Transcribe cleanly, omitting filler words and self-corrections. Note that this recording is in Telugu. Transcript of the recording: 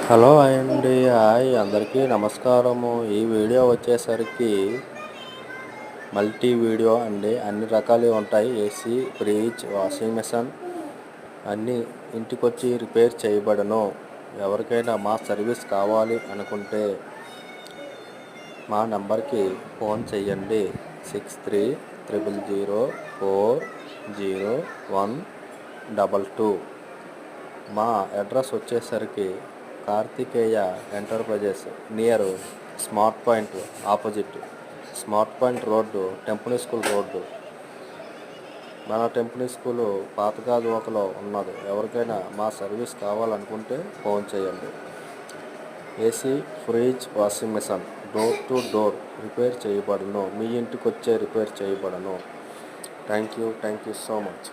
హలో అండి, హాయ్ అందరికీ నమస్కారము. ఈ వీడియో వచ్చేసరికి మల్టీ వీడియో అండి. అన్ని రకాలు ఉంటాయి. ఏసీ, ఫ్రిడ్జ్, వాషింగ్ మిషన్ అన్నీ ఇంటికొచ్చి రిపేర్ చేయబడను. ఎవరికైనా మా సర్వీస్ కావాలి అనుకుంటే మా నెంబర్కి ఫోన్ చేయండి. 6300040122. మా అడ్రస్ వచ్చేసరికి Karthikeya enterprises near smart point opposite smart point road, temple school road. మన టెంపుల్ స్కూలు పాతగాజువాకలో ఉన్నది. ఎవరికైనా మా సర్వీస్ కావాలనుకుంటే ఫోన్ చేయండి. AC, fridge, washing machine door to door repair చేయబడను. మీ ఇంటికి వచ్చే రిపేర్ చేయబడను. Thank you so much.